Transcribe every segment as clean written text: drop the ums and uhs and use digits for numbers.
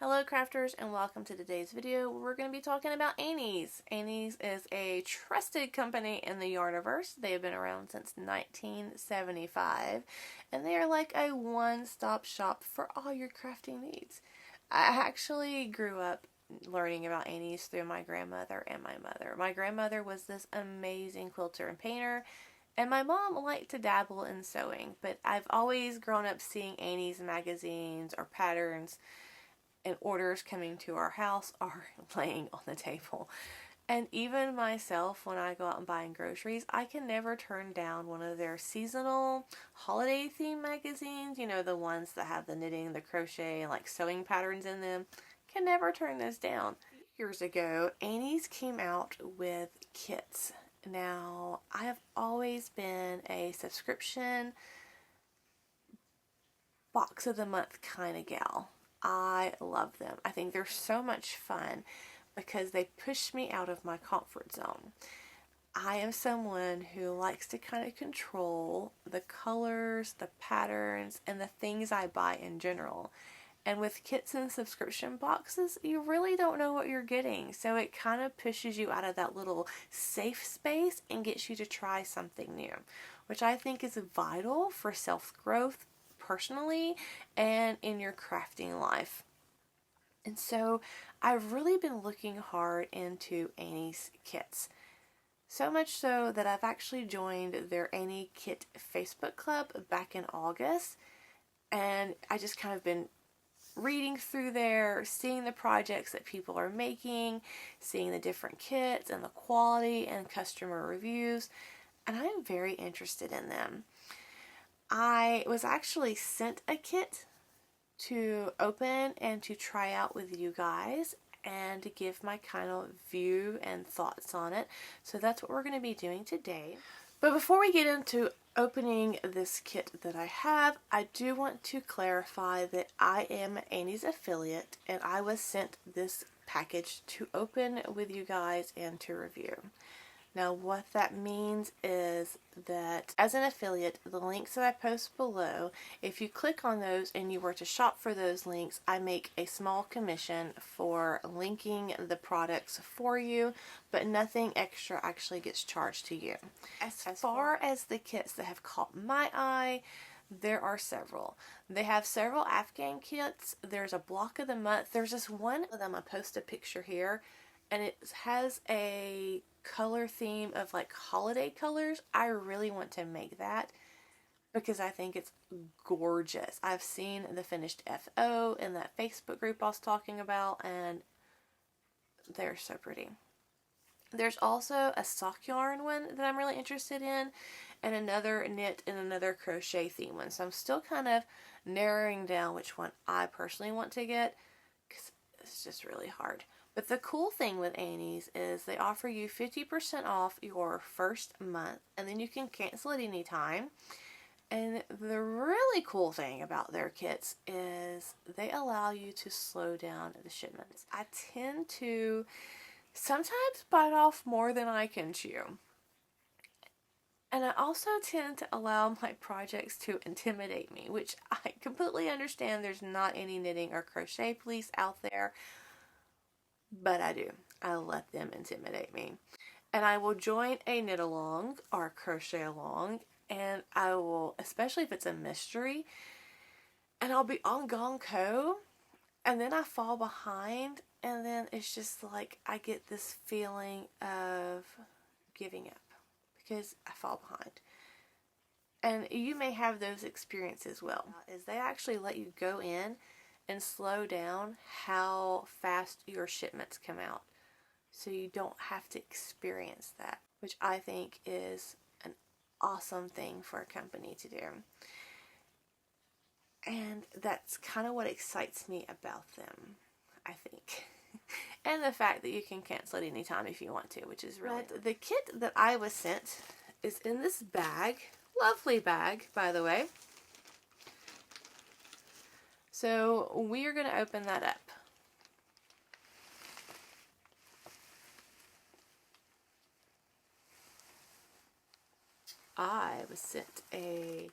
Hello crafters and welcome to today's video where we're going to be talking about Annie's. Annie's is a trusted company in the Yarniverse. They have been around since 1975 and they are like a one-stop shop for all your crafting needs. I actually grew up learning about Annie's through my grandmother and my mother. My grandmother was this amazing quilter and painter, and my mom liked to dabble in sewing, but I've always grown up seeing Annie's magazines or patterns and orders coming to our house are laying on the table. And even myself, when I go out and buying groceries, I can never turn down one of their seasonal holiday theme magazines. You know, the ones that have the knitting, the crochet, and like sewing patterns in them. Can never turn those down. Years ago, Annie's came out with kits. Now, I have always been a subscription box of the month kind of gal. I love them. I think they're so much fun because they push me out of my comfort zone. I am someone who likes to kind of control the colors, the patterns, and the things I buy in general. And with kits and subscription boxes, you really don't know what you're getting. So it kind of pushes you out of that little safe space and gets you to try something new, which I think is vital for self-growth personally and in your crafting life. And so I've really been looking hard into Annie's kits. So much so that I've actually joined their Annie Kit Facebook club back in August. And I just kind of been reading through there, seeing the projects that people are making, seeing the different kits and the quality and customer reviews. And I'm very interested in them. I was actually sent a kit to open and to try out with you guys and to give my kind of view and thoughts on it. So that's what we're going to be doing today. But before we get into opening this kit that I have, I do want to clarify that I am Annie's affiliate and I was sent this package to open with you guys and to review. Now what that means is that as an affiliate, the links that I post below, if you click on those and you were to shop for those links, I make a small commission for linking the products for you, but nothing extra actually gets charged to you. As far as the kits that have caught my eye, there are several. They have several Afghan kits. There's a block of the month. There's this one of them, I post a picture here, and it has a color theme of like holiday colors. I really want to make that because I think it's gorgeous. I've seen the finished FO in that Facebook group I was talking about and they're so pretty. There's also a sock yarn one that I'm really interested in and another knit and another crochet theme one. So I'm still kind of narrowing down which one I personally want to get because it's just really hard. But the cool thing with Annie's is they offer you 50% off your first month and then you can cancel at any time. And the really cool thing about their kits is they allow you to slow down the shipments. I tend to sometimes bite off more than I can chew. And I also tend to allow my projects to intimidate me, which I completely understand. There's not any knitting or crochet police out there. But I do. I let them intimidate me. And I will join a knit along or a crochet along. And I will, especially if it's a mystery, and I'll be on Gonko. And then I fall behind. And then it's just like I get this feeling of giving up. Because I fall behind. And you may have those experiences as well. Is they actually let you go in and slow down how fast your shipments come out so you don't have to experience that, which I think is an awesome thing for a company to do. And that's kind of what excites me about them, I think. And the fact that you can cancel at any time if you want to, which is really nice. The kit that I was sent is in this bag. Lovely bag, by the way. So we are going to open that up. I was sent a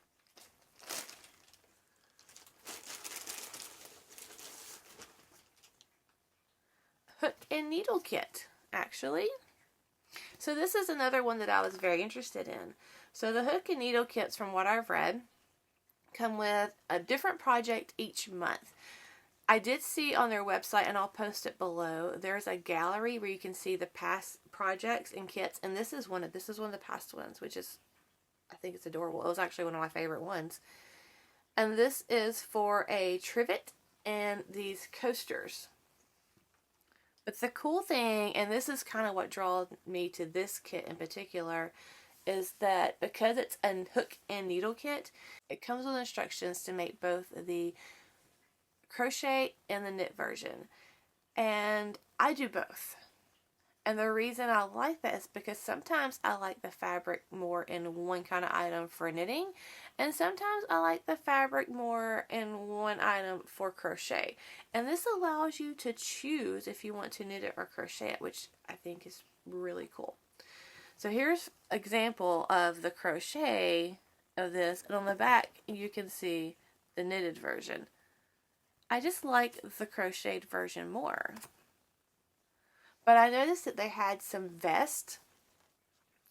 hook and needle kit, actually. So this is another one that I was very interested in. So the hook and needle kits, from what I've read, come with a different project each month. I did see on their website, and I'll post it below, there's a gallery where you can see the past projects and kits, and this is one of the past ones, which is, I think it's adorable. It was actually one of my favorite ones. And this is for a trivet and these coasters. But the cool thing, and this is kind of what draws me to this kit in particular, is that because it's a hook and needle kit, it comes with instructions to make both the crochet and the knit version. And I do both. And the reason I like that is because sometimes I like the fabric more in one kind of item for knitting, and sometimes I like the fabric more in one item for crochet. And this allows you to choose if you want to knit it or crochet it, which I think is really cool. So here's an example of the crochet of this, and on the back you can see the knitted version. I just like the crocheted version more. But I noticed that they had some vest.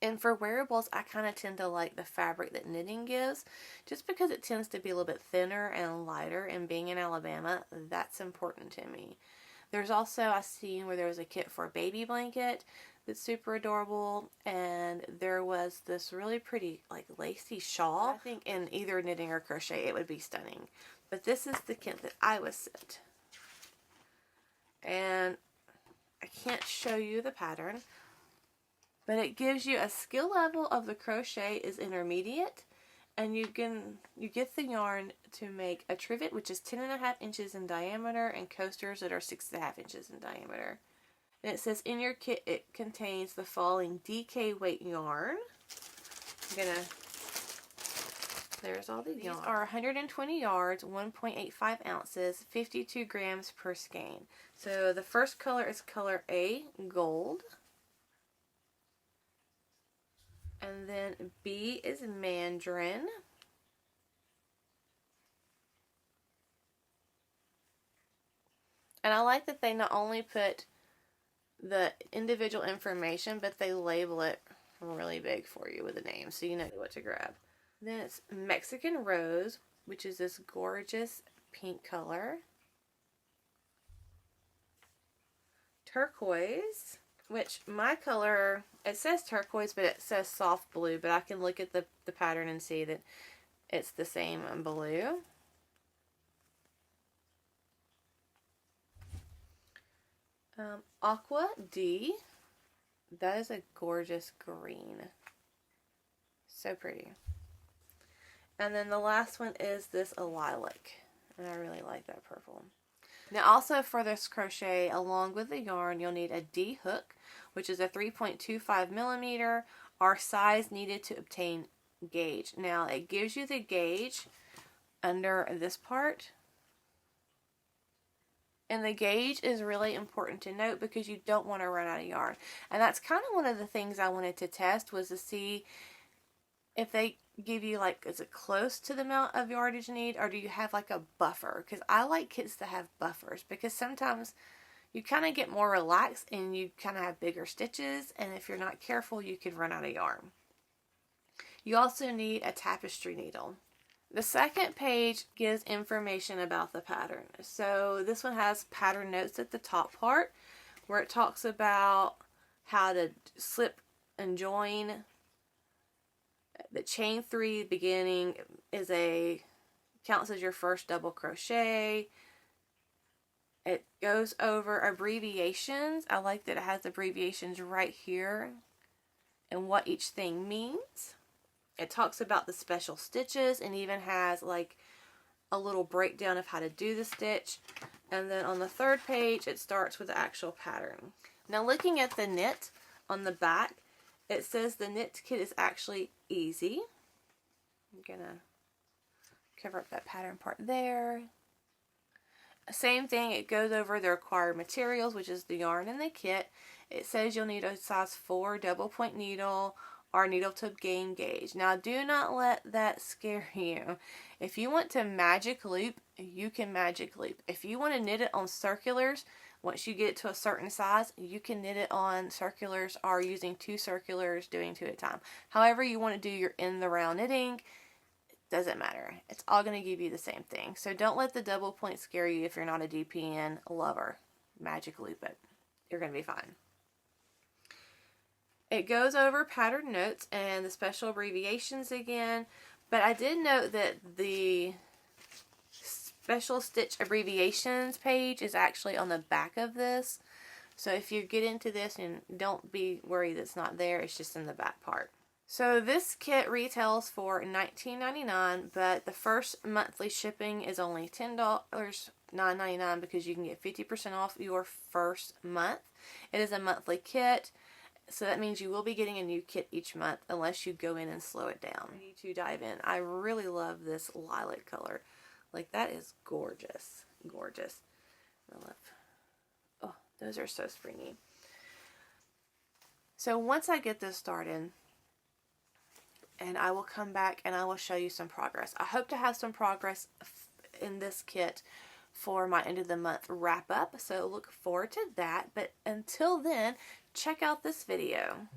And for wearables, I kind of tend to like the fabric that knitting gives, just because it tends to be a little bit thinner and lighter, and being in Alabama, that's important to me. There's also, I seen where there was a kit for a baby blanket that's super adorable, and there was this really pretty like lacy shawl. I think in either knitting or crochet it would be stunning. But this is the kit that I was sent. And I can't show you the pattern, but it gives you a skill level of the crochet is intermediate, and you get the yarn to make a trivet, which is 10.5 inches in diameter, and coasters that are 6.5 inches in diameter. And it says in your kit it contains the following DK weight yarn. There's all the yarn. These are 120 yards, 1.85 ounces, 52 grams per skein. So the first color is color A, gold. And then B is mandarin. And I like that they not only put the individual information, but they label it really big for you with a name, so you know what to grab. Then it's Mexican Rose, which is this gorgeous pink color. Turquoise, which my color, it says turquoise, but it says soft blue, but I can look at the pattern and see that it's the same blue. Aqua D, that is a gorgeous green. So pretty. And then the last one is this lilac, and I really like that purple. Now also for this crochet, along with the yarn, you'll need a D hook, which is a 3.25 millimeter, our size needed to obtain gauge. Now it gives you the gauge under this part. And the gauge is really important to note because you don't want to run out of yarn. And that's kind of one of the things I wanted to test, was to see if they give you, like, is it close to the amount of yardage you need, or do you have like a buffer? Because I like kits that have buffers, because sometimes you kind of get more relaxed and you kind of have bigger stitches, and if you're not careful you could run out of yarn. You also need a tapestry needle. The second page gives information about the pattern. So this one has pattern notes at the top part, where it talks about how to slip and join. The chain 3 beginning counts as your first double crochet. It goes over abbreviations. I like that it has abbreviations right here and what each thing means. It talks about the special stitches and even has like a little breakdown of how to do the stitch. And then on the third page, it starts with the actual pattern. Now looking at the knit on the back, it says the knit kit is actually easy. I'm gonna cover up that pattern part there. Same thing, it goes over the required materials, which is the yarn and the kit. It says you'll need a size 4 double point needle, or needle tip game gauge. Now do not let that scare you. If you want to magic loop, you can magic loop. If you want to knit it on circulars, once you get to a certain size, you can knit it on circulars or using 2 circulars, doing 2 at a time. However you want to do your in the round knitting, doesn't matter. It's all going to give you the same thing. So don't let the double point scare you if you're not a DPN lover. Magic loop it. You're going to be fine. It goes over pattern notes and the special abbreviations again, but I did note that the special stitch abbreviations page is actually on the back of this. So if you get into this, and don't be worried it's not there, it's just in the back part. So this kit retails for $19.99, but the first monthly shipping is only $10.99 because you can get 50% off your first month. It is a monthly kit. So that means you will be getting a new kit each month unless you go in and slow it down. Ready to dive in. I really love this lilac color. Like, that is gorgeous. Gorgeous. I love. Oh, those are so springy. So once I get this started, and I will come back and I will show you some progress. I hope to have some progress in this kit for my end of the month wrap up. So look forward to that. But until then, check out this video.